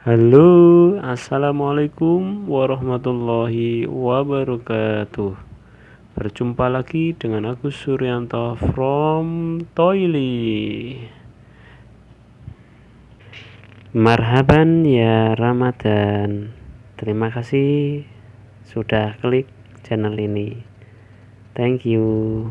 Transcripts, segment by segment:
Halo, assalamualaikum warahmatullahi wabarakatuh. Berjumpa lagi dengan aku Suryanto from Toili. Marhaban ya Ramadan. Terima kasih sudah klik channel ini. Thank you.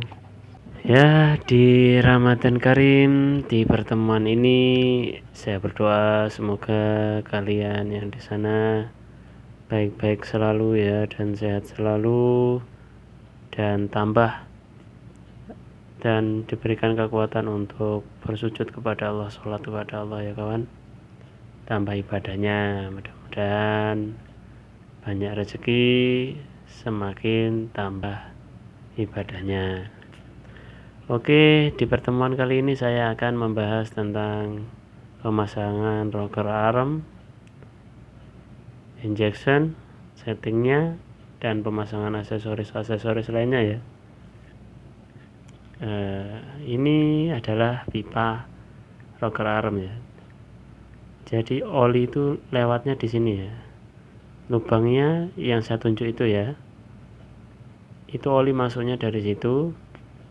Ya, di Ramadan Karim, di pertemuan ini saya berdoa semoga kalian yang di sana baik-baik selalu ya dan sehat selalu dan diberikan kekuatan untuk bersujud kepada Allah, sholat kepada Allah ya kawan, tambah ibadahnya, mudah-mudahan banyak rezeki, semakin tambah ibadahnya. Oke, di pertemuan kali ini saya akan membahas tentang pemasangan rocker arm, injection, settingnya, dan pemasangan aksesoris lainnya ya. Ini adalah pipa rocker arm ya. Jadi oli itu lewatnya di sini ya. Lubangnya yang saya tunjuk itu ya. Itu oli masuknya dari situ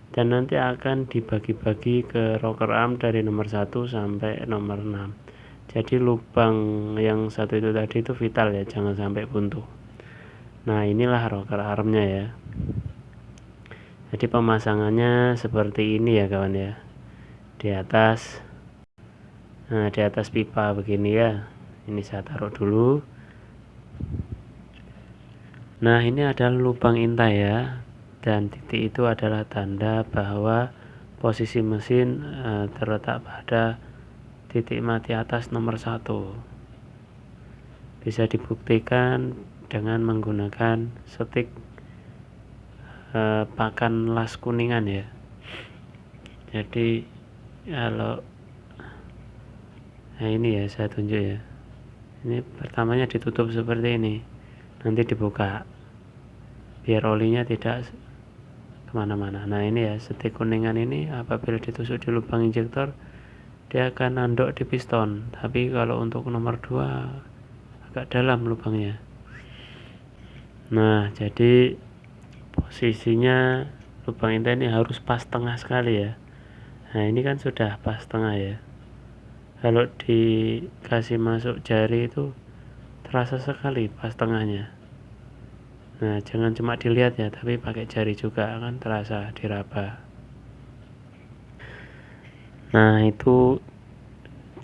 dan nanti akan dibagi-bagi ke rocker arm dari nomor 1 sampai nomor 6. Jadi lubang yang satu itu tadi itu vital ya, jangan sampai buntu. Nah, inilah rocker armnya ya. Jadi pemasangannya seperti ini ya kawan ya. Di atas pipa begini ya. Ini saya taruh dulu. Nah, ini adalah lubang intai ya. Dan titik itu adalah tanda bahwa posisi mesin terletak pada titik mati atas nomor 1. Bisa dibuktikan dengan menggunakan stik pakan las kuningan ya. Jadi kalau ini ya saya tunjuk ya. Ini pertamanya ditutup seperti ini, nanti dibuka biar olinya tidak kemana-mana. Nah ini ya, stik kuningan ini apabila ditusuk di lubang injektor dia akan nandok di piston, tapi kalau untuk nomor 2 agak dalam lubangnya. Nah jadi posisinya lubang intai ini harus pas tengah sekali ya. Nah ini kan sudah pas tengah ya. Kalau dikasih masuk jari itu terasa sekali pas tengahnya. Nah jangan cuma dilihat ya, tapi pakai jari juga kan terasa diraba. Nah itu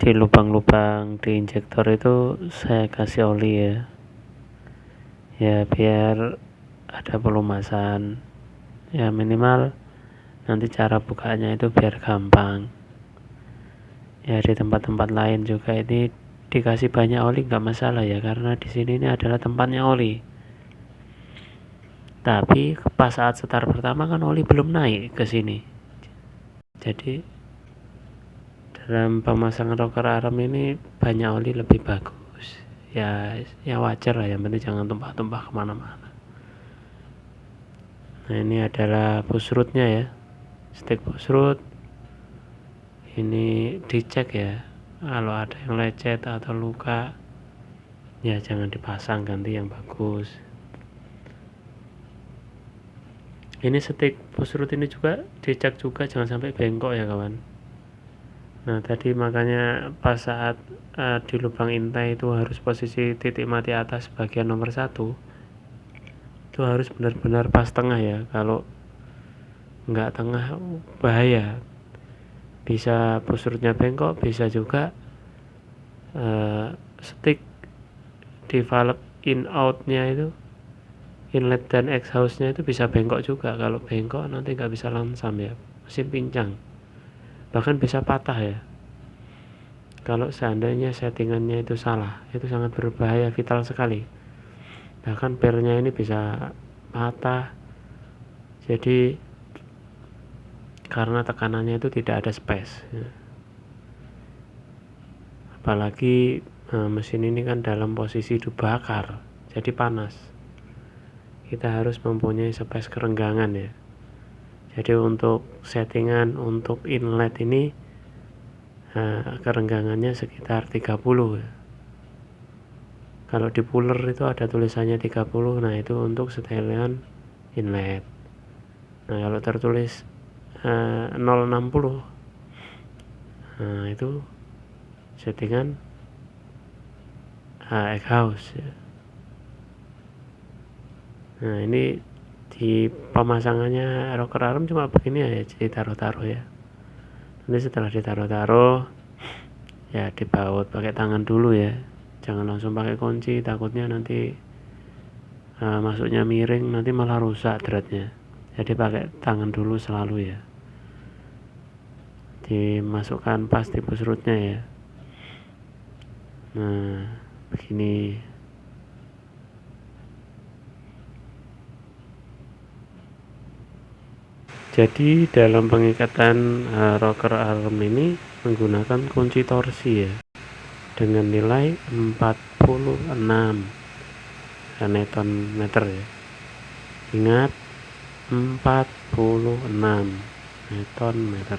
di lubang-lubang di injektor itu saya kasih oli ya biar ada pelumasan ya, minimal nanti cara bukanya itu biar gampang ya. Di tempat-tempat lain juga ini dikasih banyak oli nggak masalah ya, karena di sini ini adalah tempatnya oli. Tapi pas saat start pertama kan oli belum naik ke sini. Jadi dalam pemasangan rocker arm ini banyak oli lebih bagus. Ya wajar lah, yang penting jangan tumpah-tumpah kemana-mana. Nah ini adalah push rootnya ya, stick push root. Ini dicek ya, kalau ada yang lecet atau luka ya jangan dipasang, ganti yang bagus. Ini stick push root ini juga dicek juga, jangan sampai bengkok ya kawan. Nah tadi makanya pas saat di lubang intai itu harus posisi titik mati atas bagian nomor 1 itu harus benar-benar pas tengah ya. Kalau nggak tengah bahaya, bisa push rootnya bengkok, bisa juga stick di valve in outnya itu, inlet dan exhaust nya itu bisa bengkok juga. Kalau bengkok nanti nggak bisa langsam ya, mesin pincang, bahkan bisa patah ya. Kalau seandainya settingannya itu salah, itu sangat berbahaya, vital sekali. Bahkan pernya ini bisa patah. Jadi karena tekanannya itu tidak ada space ya. Apalagi mesin ini kan dalam posisi dibakar, jadi panas. Kita harus mempunyai space kerenggangan ya. Jadi untuk settingan untuk inlet ini kerenggangannya sekitar 30 ya. Kalau di puller itu ada tulisannya 30, nah itu untuk setelan inlet. Nah kalau tertulis 060, nah itu settingan egg house ya. Nah ini di pemasangannya rocker arm cuma begini ya, ditaruh-taruh ya. Nanti setelah ditaruh-taruh ya dibaut pakai tangan dulu ya, jangan langsung pakai kunci, takutnya nanti masuknya miring, nanti malah rusak threadnya. Jadi pakai tangan dulu selalu ya, dimasukkan pas di push rootnya ya. Nah begini. Jadi dalam pengikatan rocker arm ini menggunakan kunci torsi ya, dengan nilai 46 Newton meter ya. Ingat 46 Newton meter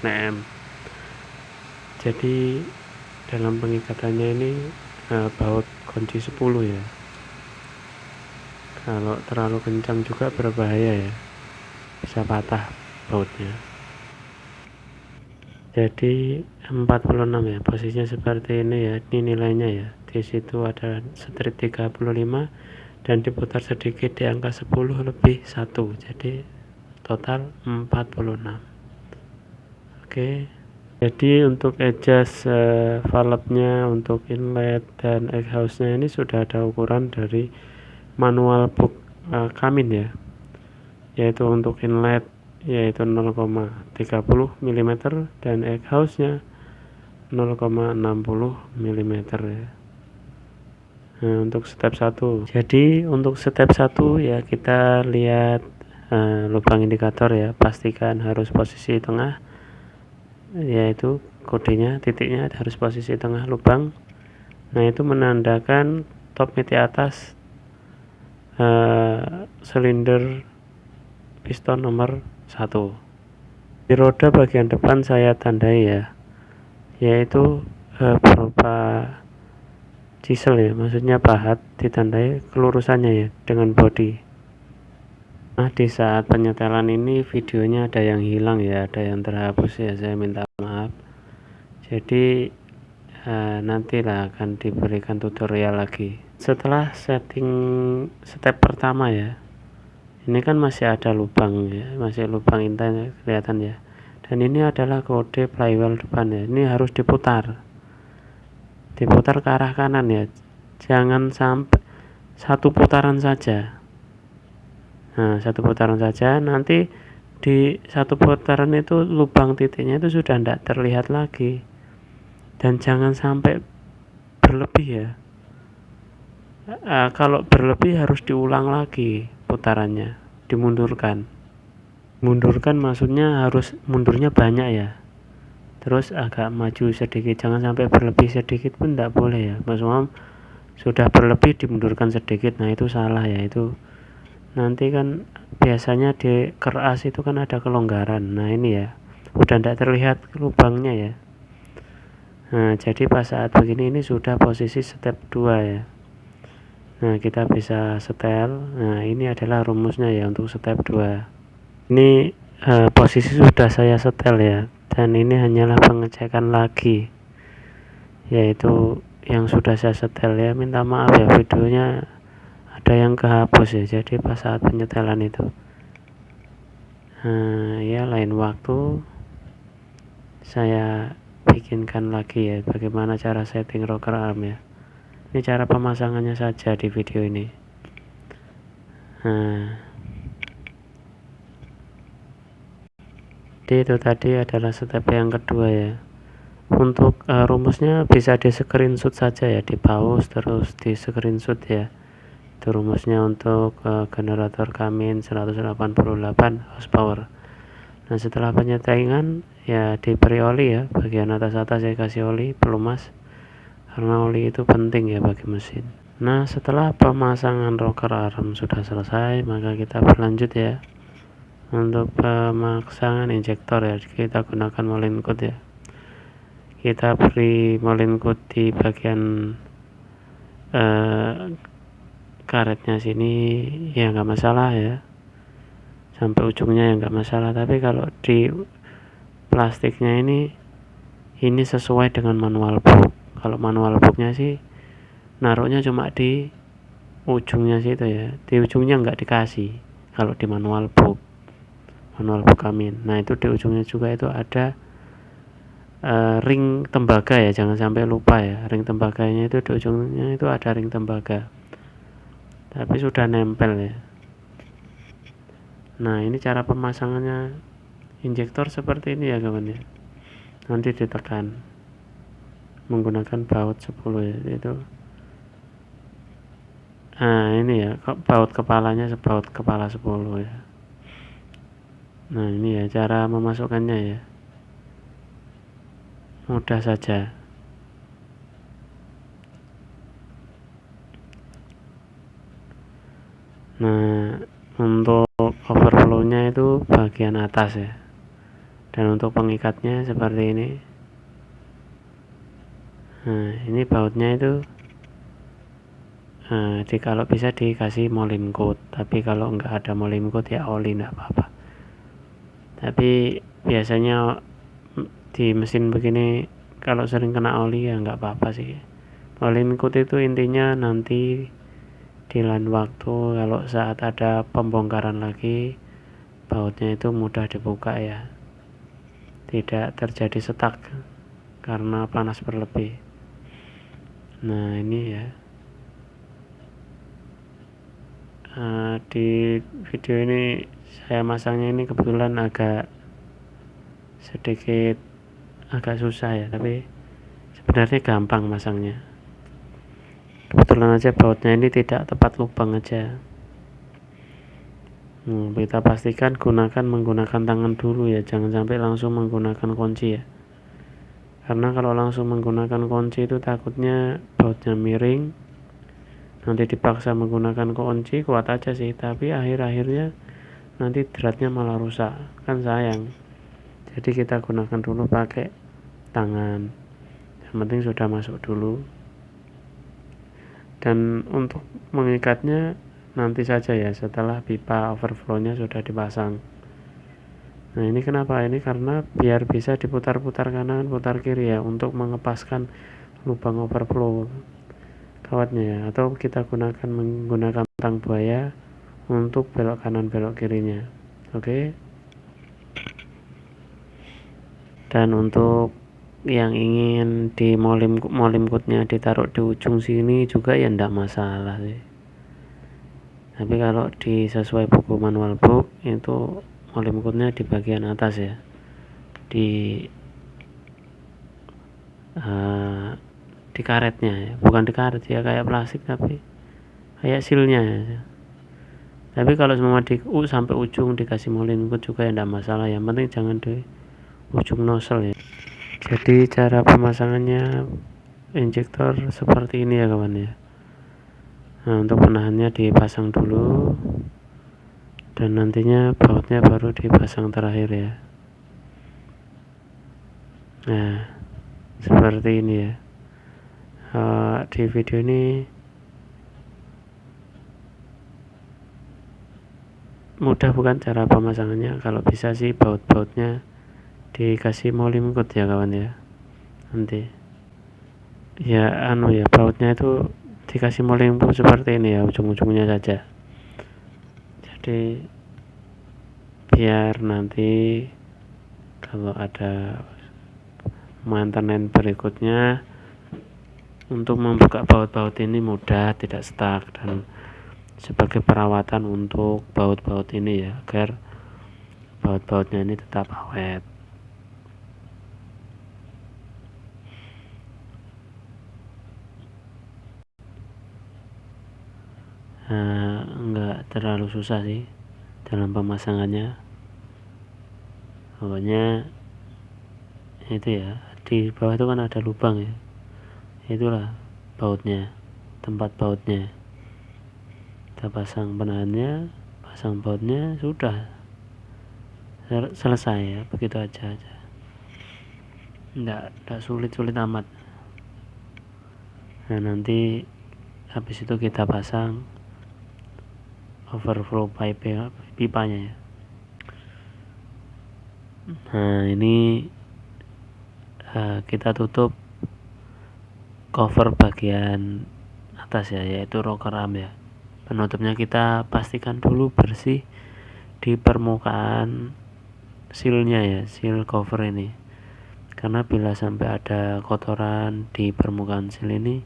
Nm. Jadi dalam pengikatannya ini baut kunci 10 ya. Kalau terlalu kencang juga berbahaya ya, bisa patah bautnya. Jadi 46 ya, posisinya seperti ini ya. Ini nilainya ya. Di situ ada strip 35 dan diputar sedikit di angka 10 lebih 1. Jadi total 46. Oke. Jadi untuk adjust valve-nya, untuk inlet dan egg house-nya ini sudah ada ukuran dari manual book Kamin ya. Yaitu untuk inlet yaitu 0,30 mm dan egg house-nya 0,60 mm ya. Nah, untuk step 1. Jadi untuk step 1 ya kita lihat lubang indikator ya, pastikan harus posisi tengah, yaitu kodenya titiknya harus posisi tengah lubang. Nah itu menandakan top miti atas silinder piston nomor 1. Di roda bagian depan saya tandai ya, yaitu berupa chisel ya, maksudnya pahat, ditandai kelurusannya ya dengan body. Nah di saat penyetelan ini videonya ada yang hilang ya, ada yang terhapus ya, saya minta maaf. Jadi nantilah akan diberikan tutorial lagi. Setelah setting step pertama ya, ini kan masih ada lubang ya, masih lubang intan kelihatan ya. Dan ini adalah kode flywheel depan ya, ini harus diputar ke arah kanan ya, jangan sampai satu putaran saja. Nah satu putaran saja, nanti di satu putaran itu lubang titiknya itu sudah tidak terlihat lagi, dan jangan sampai berlebih ya. Kalau berlebih harus diulang lagi putarannya, dimundurkan maksudnya harus mundurnya banyak ya, terus agak maju sedikit, jangan sampai berlebih sedikit pun tidak boleh ya. Maksudnya sudah berlebih dimundurkan sedikit, nah itu salah ya. Itu nanti kan biasanya di keras itu kan ada kelonggaran, nah ini ya udah tidak terlihat lubangnya ya. Nah jadi pas saat begini ini sudah posisi step 2 ya. Nah kita bisa setel. Nah ini adalah rumusnya ya untuk step 2. Ini posisi sudah saya setel ya, dan ini hanyalah pengecekan lagi, yaitu yang sudah saya setel ya. Minta maaf ya, videonya ada yang kehapus ya, jadi pas saat penyetelan itu ya lain waktu saya bikinkan lagi ya bagaimana cara setting rocker arm ya. Ini cara pemasangannya saja di video ini. Jadi itu tadi adalah step yang kedua ya. Untuk rumusnya bisa di screenshot saja ya, di pause terus di screenshot ya. Itu rumusnya untuk generator Kamin 188 horsepower. Nah setelah penyetingan ya diberi oli ya, bagian atas saya kasih oli pelumas, karena oli itu penting ya bagi mesin. Nah setelah pemasangan rocker arm sudah selesai, maka kita berlanjut ya untuk pemasangan injektor ya. Kita gunakan Moulin Coat ya, kita beri Moulin Coat di bagian karetnya sini ya nggak masalah ya, sampai ujungnya ya nggak masalah. Tapi kalau di plastiknya ini sesuai dengan manual book. Kalau manual booknya sih naruhnya cuma di ujungnya situ ya, di ujungnya nggak dikasih. Kalau di manual book Amin, nah itu di ujungnya juga itu ada ring tembaga ya, jangan sampai lupa ya, ring tembaganya itu di ujungnya itu ada ring tembaga, tapi sudah nempel ya. Nah ini cara pemasangannya injektor seperti ini ya kawan ya, nanti ditekan menggunakan baut 10 ya, itu nah ini ya baut kepalanya baut kepala 10 ya. Nah ini ya cara memasukkannya ya, mudah saja. Nah untuk overflow-nya itu bagian atas ya, dan untuk pengikatnya seperti ini. Nah ini bautnya itu kalau bisa dikasih molding coat, tapi kalau nggak ada molding coat ya oli nggak apa-apa. Tapi biasanya di mesin begini kalau sering kena oli ya nggak apa-apa sih. Molding coat itu intinya nanti di lain waktu kalau saat ada pembongkaran lagi, bautnya itu mudah dibuka ya, tidak terjadi setak karena panas berlebih. Nah ini ya, di video ini saya masangnya ini kebetulan sedikit agak susah ya, tapi sebenarnya gampang masangnya. Kebetulan aja bautnya ini tidak tepat lubang aja. Kita pastikan menggunakan tangan dulu ya, jangan sampai langsung menggunakan kunci ya, karena kalau langsung menggunakan kunci itu takutnya bautnya miring, nanti dipaksa menggunakan kunci kuat aja sih, tapi akhir-akhirnya nanti dratnya malah rusak, kan sayang. Jadi kita gunakan dulu pakai tangan, yang penting sudah masuk dulu. Dan untuk mengikatnya nanti saja ya, setelah pipa overflow-nya sudah dipasang. Nah ini kenapa? Ini karena biar bisa diputar-putar kanan putar kiri ya, untuk mengepaskan lubang overflow kawatnya ya, atau kita menggunakan tang buaya untuk belok kanan belok kirinya. Oke. Dan untuk yang ingin di molim coatnya ditaruh di ujung sini juga ya ndak masalah sih, tapi kalau di sesuai buku manual book itu molim coatnya di bagian atas ya, di karetnya ya, bukan di karet ya kayak plastik tapi kayak sealnya ya. Tapi kalau semua sampai ujung dikasih molim coat juga ya ndak masalah, yang penting jangan di ujung nozzle ya. Jadi cara pemasangannya injektor seperti ini ya kawan ya. Nah untuk penahannya dipasang dulu, dan nantinya bautnya baru dipasang terakhir ya. Nah seperti ini ya. Di video ini mudah bukan cara pemasangannya? Kalau bisa sih baut-bautnya dikasih molim coat ya kawan ya, nanti ya bautnya itu dikasih molding coat seperti ini ya, ujung-ujungnya saja. Jadi biar nanti kalau ada maintenance berikutnya untuk membuka baut-baut ini mudah, tidak stuck, dan sebagai perawatan untuk baut-baut ini ya, agar baut-bautnya ini tetap awet. Enggak terlalu susah sih dalam pemasangannya, pokoknya itu ya, di bawah itu kan ada lubang ya, itulah bautnya, tempat bautnya. Kita pasang penahannya, pasang bautnya, sudah selesai ya, begitu aja. Enggak sulit-sulit amat. Nah nanti habis itu kita pasang overflow pipe pipanya ya. Nah ini kita tutup cover bagian atas ya, yaitu rocker arm ya. Penutupnya kita pastikan dulu bersih di permukaan sealnya ya, seal cover ini, karena bila sampai ada kotoran di permukaan seal ini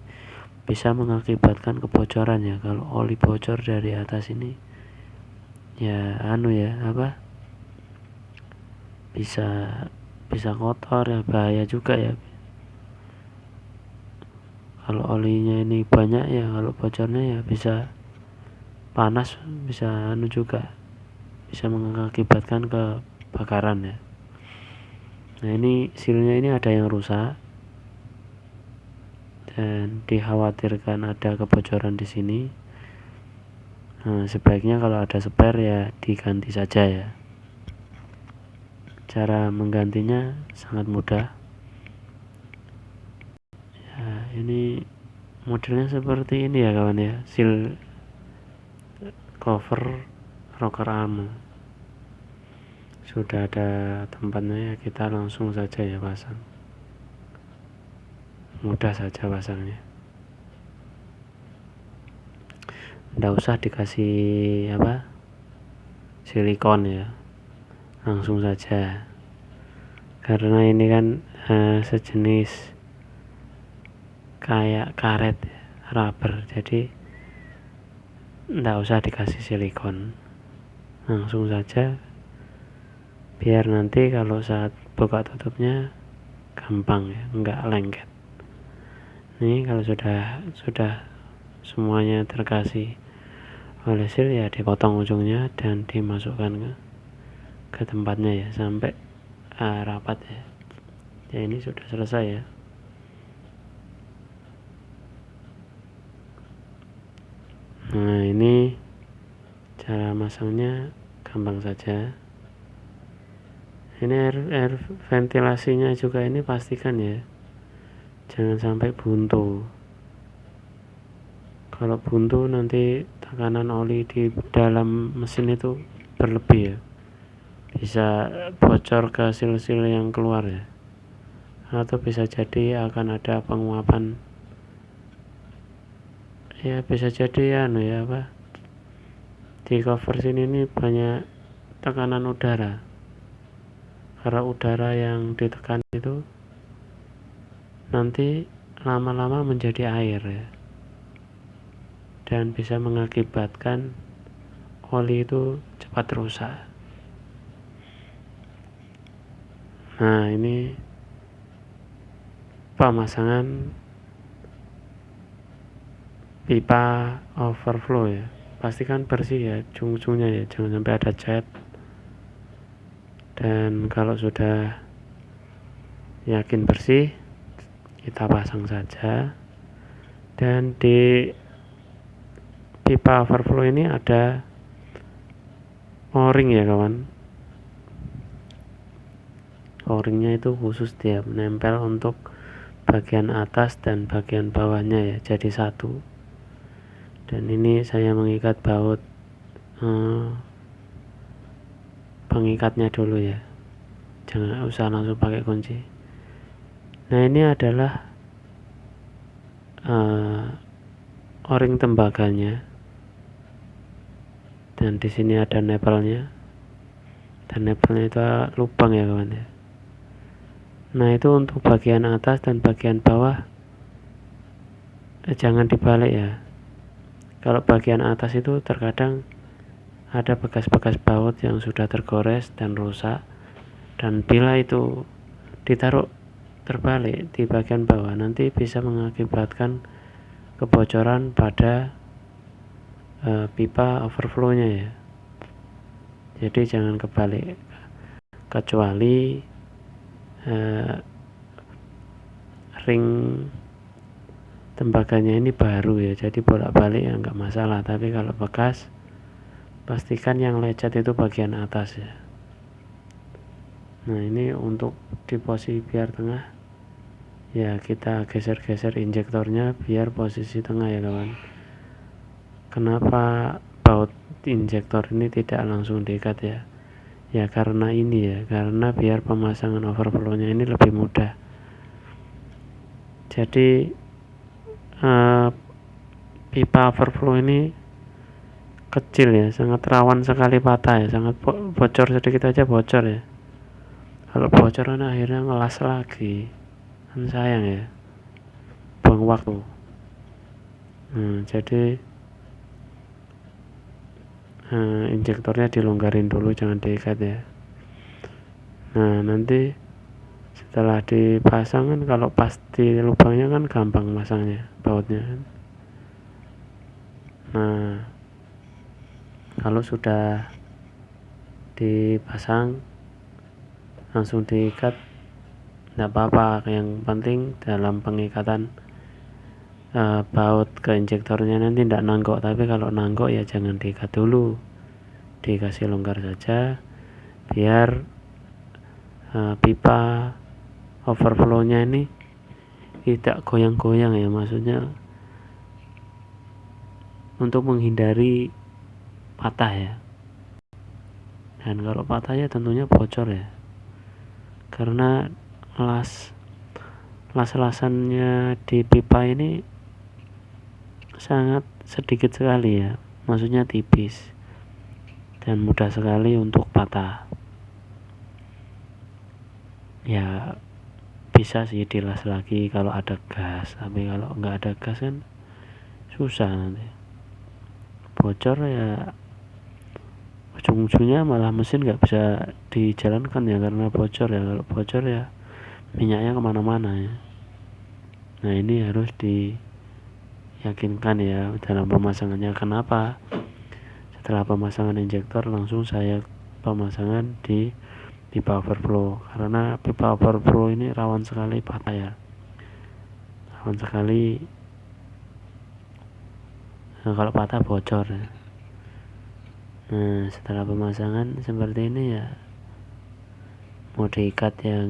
bisa mengakibatkan kebocoran ya. Kalau oli bocor dari atas ini ya bisa kotor ya, bahaya juga ya. Kalau olinya ini banyak ya, kalau bocornya ya bisa panas, bisa juga bisa mengakibatkan kebakaran ya. Nah ini sealnya ini ada yang rusak dan dikhawatirkan ada kebocoran di sini. Nah, sebaiknya kalau ada spare ya diganti saja ya. Cara menggantinya sangat mudah ya. Ini modelnya seperti ini ya kawan ya, seal cover rocker arm. Sudah ada tempatnya ya, kita langsung saja ya pasang, mudah saja pasangnya, nggak usah dikasih silikon ya, langsung saja, karena ini kan sejenis kayak karet ya, rubber, jadi nggak usah dikasih silikon, langsung saja biar nanti kalau saat buka tutupnya gampang ya, nggak lengket. Ini kalau sudah semuanya terkasih oleh seal ya, dipotong ujungnya dan dimasukkan ke tempatnya ya sampai rapat ya. Ya ini sudah selesai ya. Nah ini cara masangnya gampang saja. Ini air ventilasinya juga ini pastikan ya, jangan sampai buntu. Kalau buntu nanti tekanan oli di dalam mesin itu berlebih ya, bisa bocor ke seal-seal yang keluar ya, atau bisa jadi akan ada penguapan ya, bisa jadi di cover sini ini banyak tekanan udara, karena udara yang ditekan itu nanti lama-lama menjadi air ya, dan bisa mengakibatkan oli itu cepat rusak. Nah ini pemasangan pipa overflow ya, pastikan bersih ya ujung-ujungnya ya, jangan sampai ada cat. Dan kalau sudah yakin bersih, kita pasang saja. Dan di pipa overflow ini ada o-ring ya kawan. O-ringnya itu khusus, dia menempel untuk bagian atas dan bagian bawahnya ya, jadi satu. Dan ini saya mengikat baut pengikatnya dulu ya, jangan usah langsung pakai kunci. Nah ini adalah o-ring tembaganya, dan di sini ada nepelnya, dan nepelnya itu lubang ya kawan ya. Nah itu untuk bagian atas dan bagian bawah jangan dibalik ya. Kalau bagian atas itu terkadang ada bekas-bekas baut yang sudah tergores dan rusak, dan bila itu ditaruh terbalik di bagian bawah nanti bisa mengakibatkan kebocoran pada pipa overflow-nya ya. Jadi jangan kebalik, kecuali ring tembaganya ini baru ya, jadi bolak-balik ya nggak masalah. Tapi kalau bekas, pastikan yang lecet itu bagian atas ya. Nah ini untuk di posisi biar tengah ya, kita geser-geser injektornya biar posisi tengah ya kawan. kenapa baut injektor ini tidak langsung diikat ya? Ya karena ini ya, karena biar pemasangan overflow-nya ini lebih mudah. Jadi pipa overflow ini kecil ya, sangat rawan sekali patah ya, sangat bocor sedikit aja bocor ya. Kalau bocor kan akhirnya ngelas lagi, kan sayang ya, buang waktu. Jadi injektornya dilonggarin dulu, jangan diikat ya. Nah nanti setelah dipasang kan, kalau pas di lubangnya kan gampang masangnya bautnya. Nah kalau sudah dipasang langsung diikat tidak apa-apa, yang penting dalam pengikatan baut ke injektornya nanti tidak nanggok. Tapi kalau nanggok ya jangan diikat dulu, dikasih longgar saja biar pipa overflow-nya ini tidak goyang-goyang ya, maksudnya untuk menghindari patah ya. Dan kalau patah ya tentunya bocor ya, karena las-lasannya di pipa ini sangat sedikit sekali ya, maksudnya tipis dan mudah sekali untuk patah ya. Bisa sih dilas lagi kalau ada gas, tapi kalau nggak ada gas kan susah, nanti bocor ya, ujung-ujungnya malah mesin nggak bisa dijalankan ya, karena bocor ya. Kalau bocor ya minyaknya kemana-mana ya. Nah ini harus diyakinkan ya dalam pemasangannya. Kenapa setelah pemasangan injektor langsung saya pemasangan di pipa overflow? Karena pipa overflow ini rawan sekali patah ya, rawan sekali kalau patah bocor ya. Nah setelah pemasangan seperti ini ya, mau diikat ya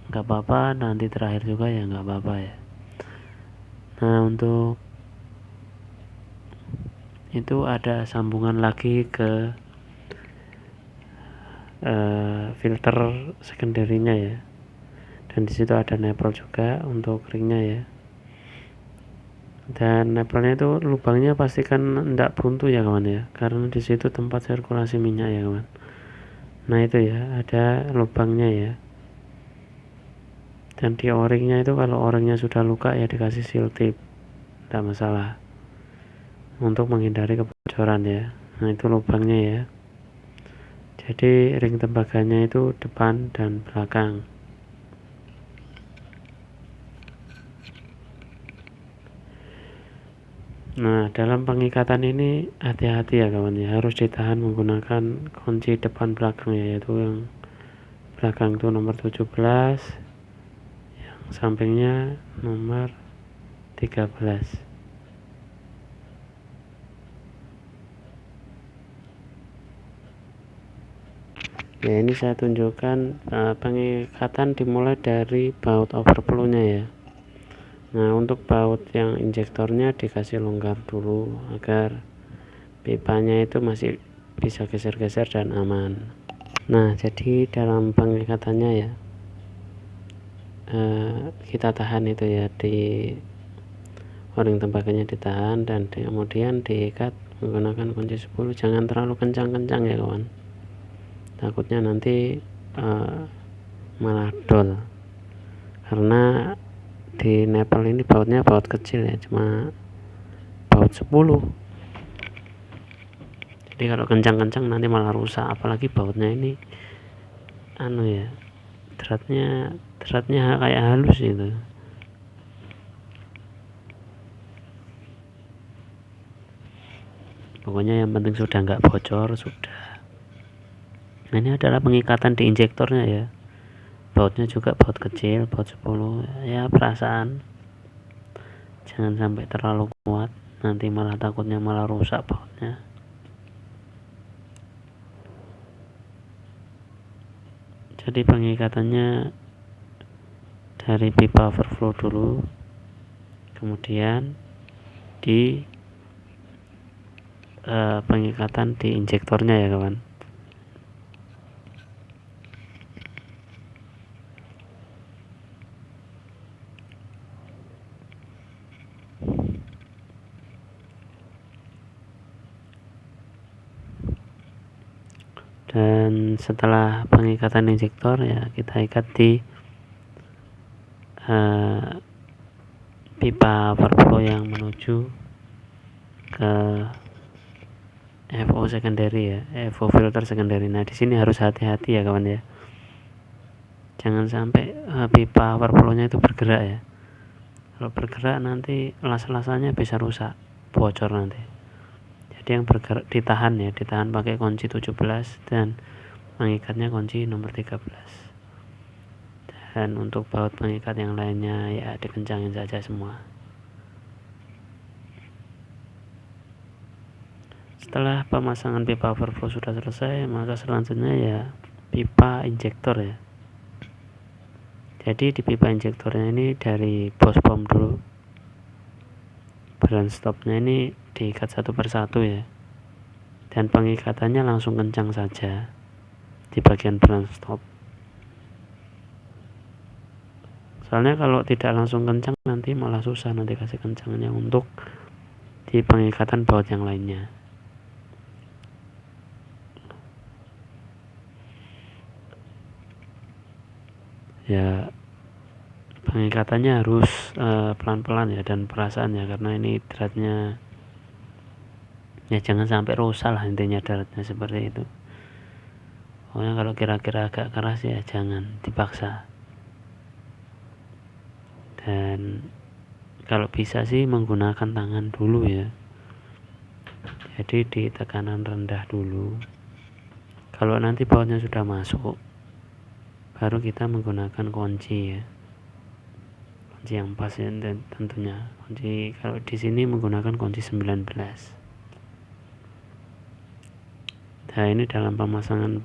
nggak apa-apa, nanti terakhir juga ya nggak apa-apa ya. Nah untuk itu ada sambungan lagi ke filter secondary-nya ya, dan disitu ada nipple juga untuk ringnya ya. Dan nipple-nya itu lubangnya pastikan tidak buntu ya kawan ya, karena disitu tempat sirkulasi minyak ya kawan. Nah itu ya, ada lubangnya ya. Dan di o-ringnya itu, kalau o-ringnya sudah luka ya dikasih seal tip, tidak masalah, untuk menghindari kebocoran ya. Nah itu lubangnya ya. Jadi ring tembaganya itu depan dan belakang. Nah dalam pengikatan ini hati-hati ya kawan ya, harus ditahan menggunakan kunci depan belakang ya, yaitu yang belakang itu nomor 17, yang sampingnya nomor 13. Ya ini saya tunjukkan pengikatan dimulai dari baut overflow-nya ya. Nah untuk baut yang injektornya dikasih longgar dulu agar pipanya itu masih bisa geser-geser dan aman. Nah jadi dalam pengikatannya ya, kita tahan itu ya, di o-ring tembaganya ditahan dan kemudian diikat menggunakan kunci 10. Jangan terlalu kencang-kencang ya kawan, takutnya nanti malah dol, karena di nipple ini bautnya baut kecil ya, cuma baut 10. Jadi kalau kencang-kencang nanti malah rusak, apalagi bautnya ini ya, dratnya kayak halus itu. Pokoknya yang penting sudah nggak bocor sudah. Nah ini adalah pengikatan di injektornya ya, bautnya juga baut kecil, baut 10 ya, perasaan jangan sampai terlalu kuat, nanti malah takutnya malah rusak bautnya. Jadi pengikatannya dari pipa overflow dulu, kemudian pengikatan di injektornya ya kawan. Dan setelah pengikatan injektor ya kita ikat di pipa overflow yang menuju ke FO secondary ya, FO filter secondary. Nah di sini harus hati-hati ya kawan ya, jangan sampai pipa overflow-nya itu bergerak ya. Kalau bergerak nanti las-lasannya bisa rusak, bocor nanti. Jadi yang bergerak ditahan ya, ditahan pakai kunci 17 dan mengikatnya kunci nomor 13. Dan untuk baut pengikat yang lainnya ya dikencangin saja semua. Setelah pemasangan pipa overflow sudah selesai, maka selanjutnya ya pipa injektor ya. Jadi di pipa injektornya ini dari bos pom dulu, badan stopnya ini diikat satu persatu ya, dan pengikatannya langsung kencang saja di bagian badan stop. Soalnya kalau tidak langsung kencang nanti malah susah nanti kasih kencangnya untuk di pengikatan baut yang lainnya. Ya pengikatannya harus pelan-pelan ya dan perasaan ya, karena ini dratnya ya jangan sampai rusak lah intinya, dratnya seperti itu. Pokoknya kalau kira-kira agak keras ya jangan dipaksa. Dan kalau bisa sih menggunakan tangan dulu ya, jadi di tekanan rendah dulu. Kalau nanti bautnya sudah masuk baru kita menggunakan kunci ya, kunci yang pas ya, dan tentunya kunci kalau di sini menggunakan kunci 19. Nah ini dalam pemasangan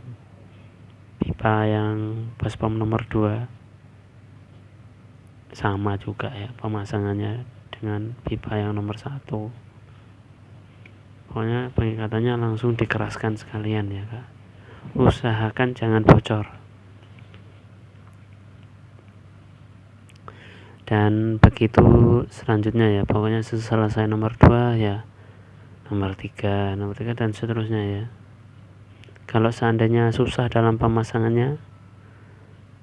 pipa yang bos pom nomor 2 sama juga ya pemasangannya dengan pipa yang nomor 1. Pokoknya pengikatannya langsung dikeraskan sekalian ya kak, usahakan jangan bocor. Dan begitu selanjutnya ya, pokoknya selesai nomor 2 ya nomor 3 dan seterusnya ya. Kalau seandainya susah dalam pemasangannya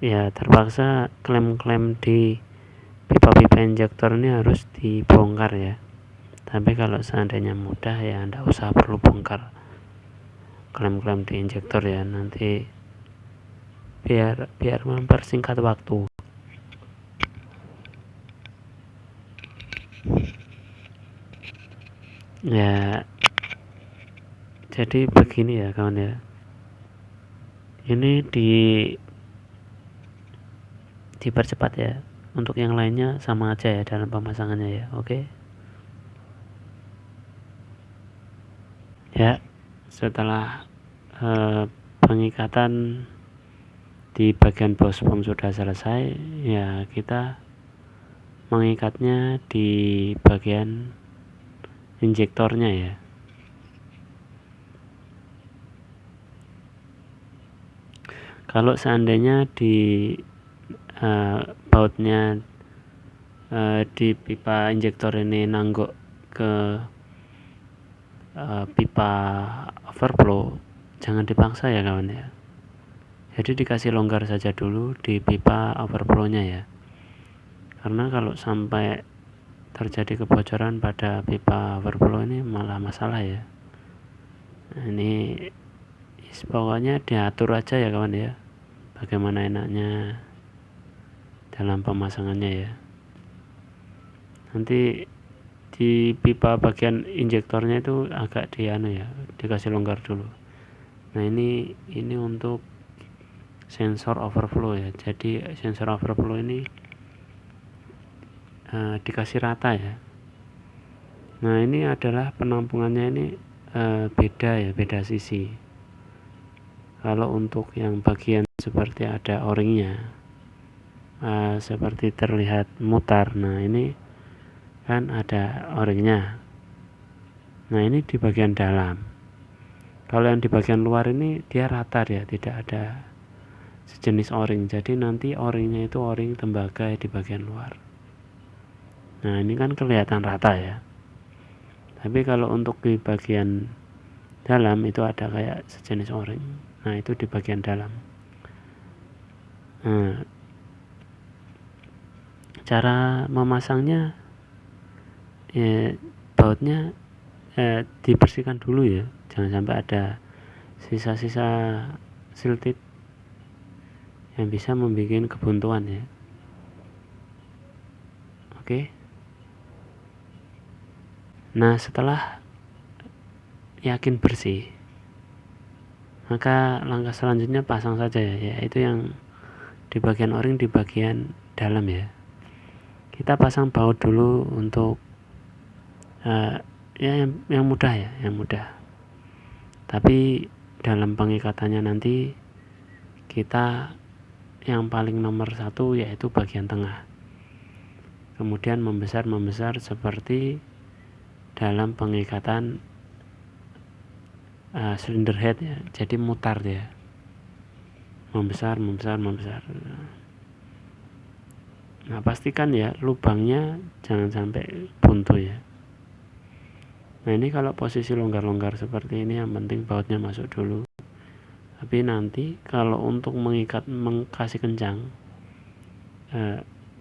ya terpaksa klem-klem di pipa-pipa injektor ini harus dibongkar ya. Tapi kalau seandainya mudah ya tidak usah perlu bongkar klem-klem di injektor ya, nanti biar mempersingkat waktu. Ya jadi begini ya kawan ya, ini dipercepat ya, untuk yang lainnya sama aja ya dalam pemasangannya ya. Oke ya, setelah pengikatan di bagian bos pom sudah selesai ya, kita mengikatnya di bagian injektornya ya. Kalau seandainya di bautnya di pipa injektor ini nanggok ke pipa overflow, jangan dipaksa ya kawan ya. Jadi dikasih longgar saja dulu di pipa overflow-nya ya. Karena kalau sampai terjadi kebocoran pada pipa overflow ini malah masalah ya. Nah, ini pokoknya diatur aja ya kawan ya, bagaimana enaknya dalam pemasangannya ya. Nanti di pipa bagian injektornya itu agak dikasih longgar dulu. Nah ini untuk sensor overflow ya. Jadi sensor overflow ini dikasih rata ya. Nah ini adalah penampungannya ini beda sisi. Kalau untuk yang bagian seperti ada o-ringnya, seperti terlihat mutar, nah ini kan ada o-ringnya. Nah ini di bagian dalam. Kalau yang di bagian luar ini dia rata ya, tidak ada sejenis o-ring. Jadi nanti o-ringnya itu o-ring tembaga di bagian luar. Nah ini kan kelihatan rata ya. Tapi kalau untuk di bagian dalam itu ada kayak sejenis o-ring. Nah itu di bagian dalam. Nah, cara memasangnya ya, bautnya dibersihkan dulu ya, jangan sampai ada sisa-sisa siltit yang bisa membuat kebuntuan ya. Oke. Nah setelah yakin bersih, maka langkah selanjutnya pasang saja ya, yaitu yang di bagian o-ring di bagian dalam ya. Kita pasang baut dulu untuk ya yang mudah ya, yang mudah. Tapi dalam pengikatannya nanti kita yang paling nomor satu yaitu bagian tengah. Kemudian membesar seperti dalam pengikatan cylinder head ya. Jadi mutar ya. Membesar. Nah, pastikan ya lubangnya jangan sampai buntu ya. Nah ini kalau posisi longgar-longgar seperti ini yang penting bautnya masuk dulu. Tapi nanti kalau untuk mengkasih kencang,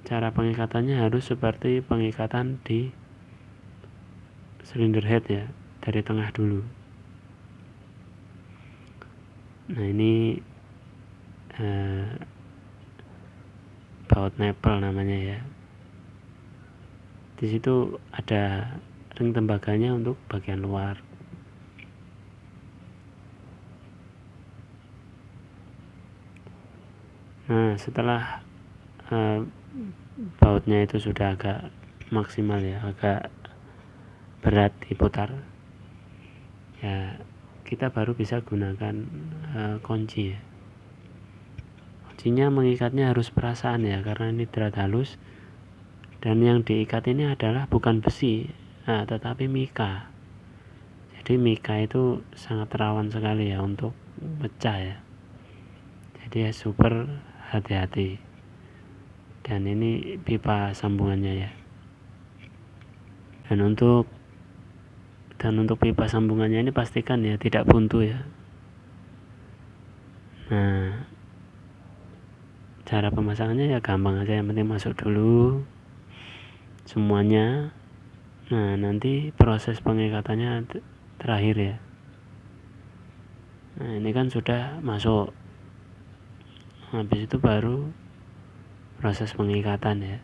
cara pengikatannya harus seperti pengikatan di cylinder head ya, dari tengah dulu. Nah ini baut nipple namanya ya. Di situ ada ring tembaganya untuk bagian luar. Nah setelah bautnya itu sudah agak maksimal ya, agak berat diputar ya, kita baru bisa gunakan kunci ya. Kuncinya mengikatnya harus perasaan ya, karena ini drat halus dan yang diikat ini adalah bukan besi, tetapi mika. Jadi mika itu sangat rawan sekali ya untuk pecah ya. Jadi ya super hati-hati. Dan ini pipa sambungannya ya. Dan untuk pipa sambungannya ini pastikan ya tidak buntu ya. Nah, cara pemasangannya ya gampang aja, yang penting masuk dulu semuanya. Nah nanti proses pengikatannya terakhir ya. Nah ini kan sudah masuk, habis itu baru proses pengikatan ya,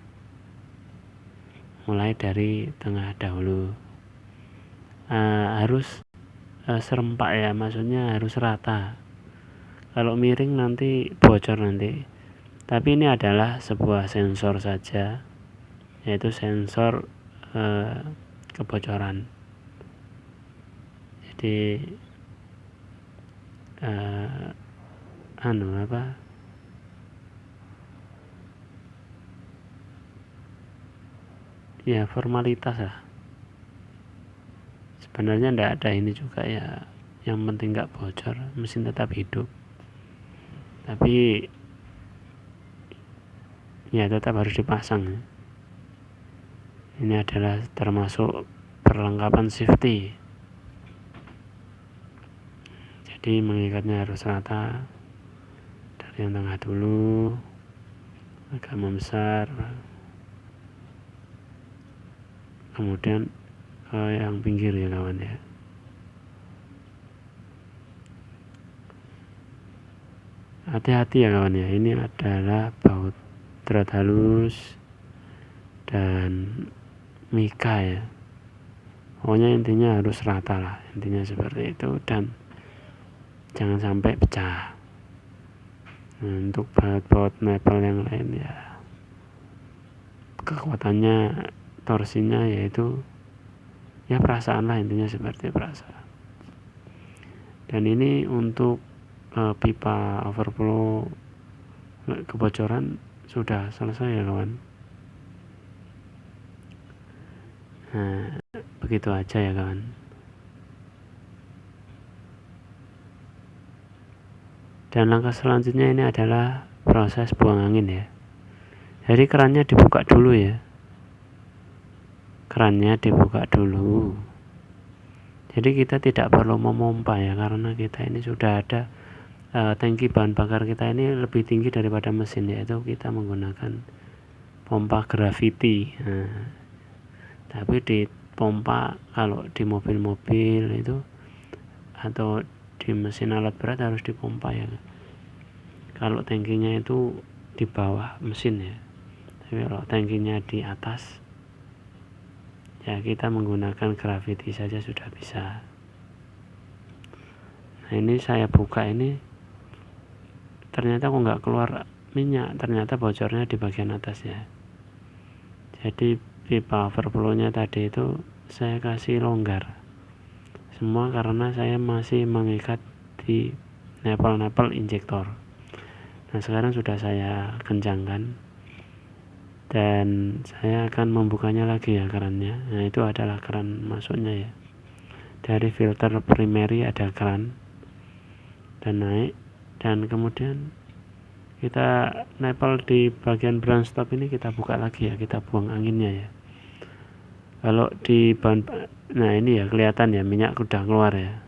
mulai dari tengah dahulu. Harus serempak ya, maksudnya harus rata. Kalau miring nanti bocor nanti. Tapi ini adalah sebuah sensor saja, yaitu sensor kebocoran. Jadi ya formalitas lah. Sebenarnya tidak ada ini juga ya, yang penting nggak bocor, mesin tetap hidup. Tapi ya tetap harus dipasang ya. Ini adalah termasuk perlengkapan safety. Jadi mengikatnya harus rata, dari yang tengah dulu agak membesar, kemudian ke yang pinggir ya kawan ya. Hati-hati ya kawan ya, ini adalah baut drat halus dan mika ya. Pokoknya intinya harus rata lah, intinya seperti itu, dan jangan sampai pecah. Nah, untuk baut nipple yang lain ya kekuatannya, torsinya yaitu ya perasaan lah, intinya seperti perasaan. Dan ini untuk pipa overflow kebocoran sudah selesai ya kawan. Nah begitu aja ya kawan. Dan langkah selanjutnya ini adalah proses buang angin ya. Jadi kerannya dibuka dulu ya. Kerannya dibuka dulu. Jadi kita tidak perlu memompa ya, karena kita ini sudah ada tangki bahan bakar kita ini lebih tinggi daripada mesin, yaitu kita menggunakan pompa gravity. Nah, tapi di pompa kalau di mobil-mobil itu atau di mesin alat berat harus dipompa ya. Kalau tangkinya itu di bawah mesin ya, tapi kalau tangkinya di atas ya kita menggunakan gravity saja sudah bisa. Nah ini saya buka ini, ternyata kok nggak keluar minyak, ternyata bocornya di bagian atas ya. Jadi pipa overflow-nya tadi itu saya kasih longgar semua karena saya masih mengikat di nipple injektor. Nah sekarang sudah saya kencangkan dan saya akan membukanya lagi ya kerannya. Nah itu adalah keran masuknya ya, dari filter primary ada keran dan naik, dan kemudian kita nipple di bagian branch stop ini kita buka lagi ya, kita buang anginnya ya. Kalau di bahan, nah ini ya kelihatan ya minyak udah keluar ya,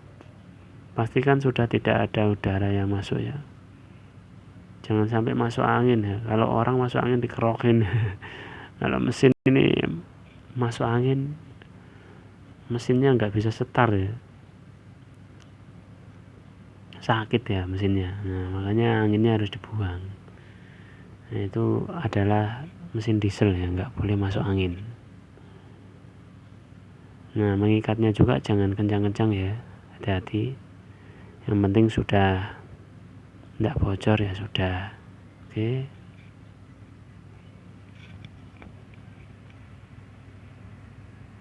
pastikan sudah tidak ada udara yang masuk ya, jangan sampai masuk angin ya. Kalau orang masuk angin dikerokin kalau mesin ini masuk angin mesinnya nggak bisa setar ya, sakit ya mesinnya. Nah makanya anginnya harus dibuang. Nah itu adalah mesin diesel ya, nggak boleh masuk angin. Nah mengikatnya juga jangan kencang-kencang ya, hati-hati. Yang penting sudah tidak bocor ya sudah. Oke.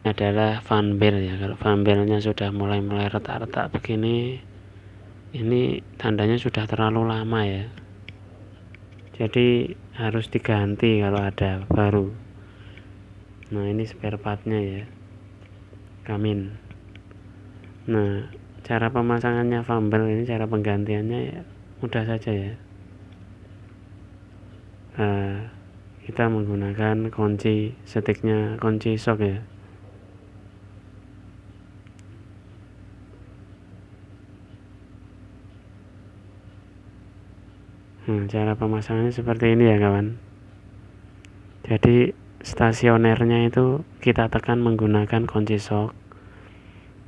Adalah fan bell ya. Kalau fan bellnya sudah mulai retak-retak begini, ini tandanya sudah terlalu lama ya. Jadi harus diganti kalau ada baru. Nah ini spare partnya ya, Kamin. Nah cara pemasangannya fan bell ini, cara penggantiannya ya mudah saja ya. Kita menggunakan kunci setiknya, kunci shock ya. Cara pemasangannya seperti ini ya kawan. Jadi stasionernya itu kita tekan menggunakan kunci shock.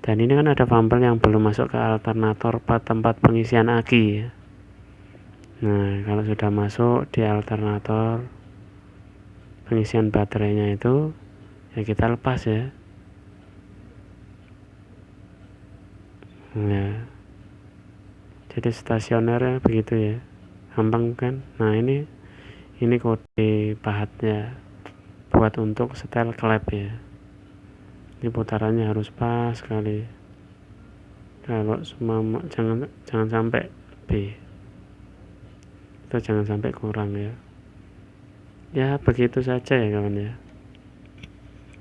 Dan ini kan ada fumble yang belum masuk ke alternator tempat pengisian aki ya. Nah kalau sudah masuk di alternator pengisian baterainya itu ya kita lepas ya. Nah, jadi stasionernya begitu ya, gampang kan. Nah ini kode pahatnya buat untuk setel klep ya. Ini putarannya harus pas sekali. Kalau semua jangan sampai B, itu jangan sampai kurang ya. Ya begitu saja ya kawan ya,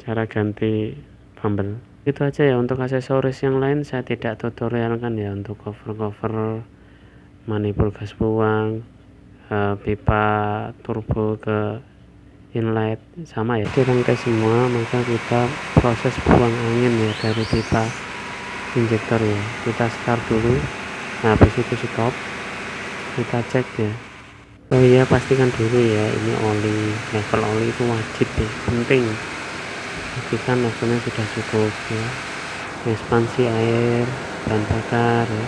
cara ganti fumble. Itu aja ya. Untuk aksesoris yang lain saya tidak tutorial kan ya, untuk cover manifold gas buang, pipa turbo ke inlet sama ya, dirangkai semua. Maka kita proses buang angin ya dari pipa injektor ya, kita start dulu. Nah habis itu stop, kita cek ya. Oh iya pastikan dulu ya, ini oli, level oli itu wajib ya, penting. Pastikan levelnya sudah cukup ya. Ekspansi air, bahan bakar ya.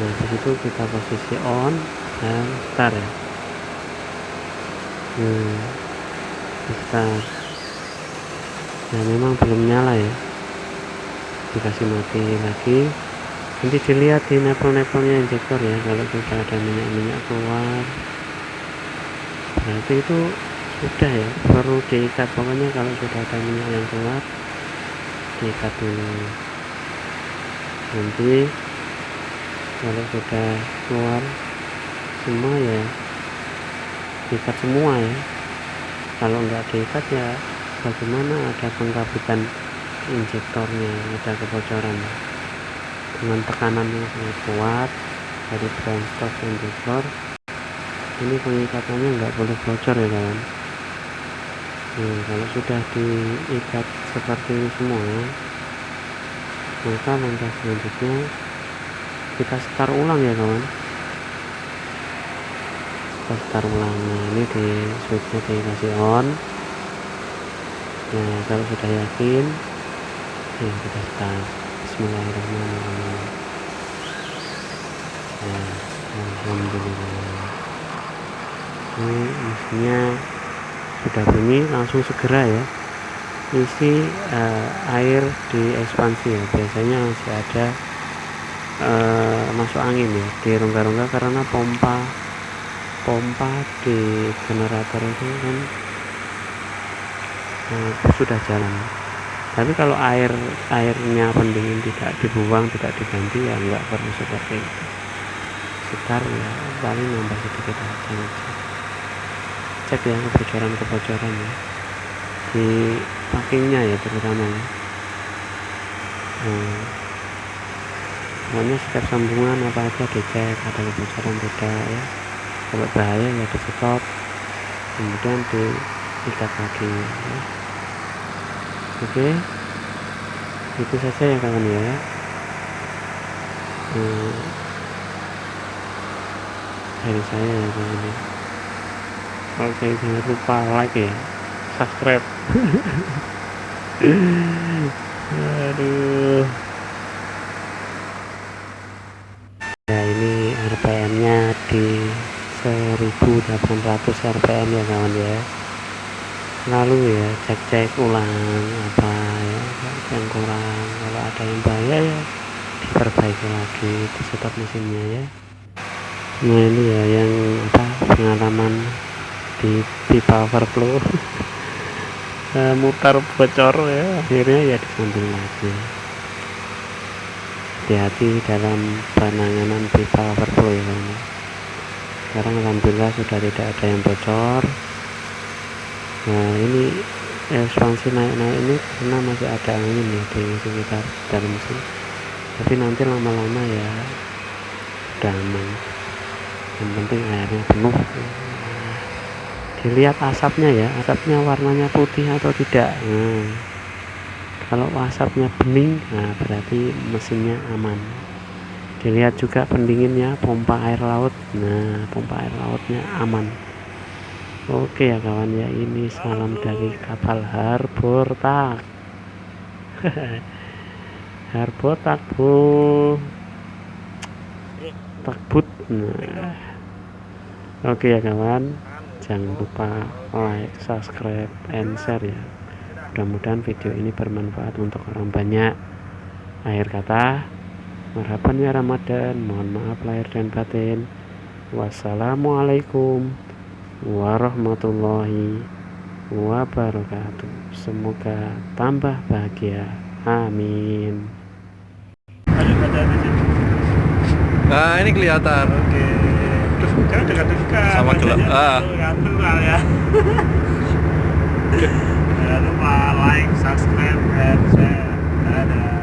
Nah disitu kita posisi on dan start ya. Start. Nah memang belum nyala ya, dikasih mati lagi. Nanti dilihat di nipple-nipplenya injektor ya, kalau sudah ada minyak keluar berarti itu sudah ya, perlu diikat. Pokoknya kalau sudah ada minyak yang keluar diikat dulu. Nanti kalau sudah keluar semua ya diikat semua ya. Kalau nggak diikat ya bagaimana, ada pengkapitan injektornya, ada kebocoran dengan tekanan yang sangat kuat. dari brand stock dan bocor. Ini pengikatannya nggak boleh bocor ya kawan. Kalau sudah diikat seperti ini semua, maka langkah selanjutnya kita start ulang ya kawan. Kita start ulang. Nah, ini di switchnya dikasih on. Nah, kalau sudah yakin, kita start. Bismillahirrahmanirrahim. Nah, alhamdulillah. Ini mesinnya sudah bunyi, langsung segera ya isi air di ekspansi ya. Biasanya masih ada masuk angin ya di rongga-rongga karena pompa di generator itu kan sudah jalan. Tapi kalau airnya pendingin tidak dibuang, tidak diganti, ya nggak perlu seperti itu. Sekitar ya paling nambah sedikit aja. Cek ya kebocoran ya di packingnya ya terutama ya. Pokoknya setiap sambungan apa aja dicek ada kebocoran tidak ya. Kalau bahaya ya di stop, kemudian diikat lagi ya. Oke, itu saja ya kawan ya. Dari saya ya kawan ya. Oke, jangan lupa like ya, subscribe. Aduh. Ya, ini RPM nya di 1800 RPM ya kawan ya. Lalu ya cek ulang apa ya yang kurang, kalau ada yang bahaya ya diperbaiki lagi, di stop mesinnya ya. Nah, ini ya yang pengalaman di pipa overflow. Mutar bocor ya, akhirnya ya disambung lagi. Hati-hati dalam penanganan pipa overflow ya kawan. Sekarang alhamdulillah sudah tidak ada yang bocor. Nah, ini ekspansi naik ini karena masih ada angin ya di sekitar dalam mesin, tapi nanti lama-lama ya udah aman. Yang penting airnya penuh. Dilihat asapnya ya, asapnya warnanya putih atau tidak. Nah, kalau asapnya bening, nah berarti mesinnya aman. Dilihat juga pendinginnya, pompa air laut. Nah, pompa air lautnya aman. Oke ya kawan ya, ini salam dari kapal Harbortak. Harbortak bro, takbut. Nah, oke ya kawan, jangan lupa like, subscribe, and share ya. Mudah-mudahan video ini bermanfaat untuk orang banyak. Akhir kata, marhaban ya Ramadan, mohon maaf lahir dan batin. Wassalamualaikum warahmatullahi wabarakatuh. Semoga tambah bahagia, amin. Nah, ini kelihatan. Oke. Terus jangan dekat-dekat. Sama gelap. Natural ya. Jangan lupa like, subscribe, and share. Dadah.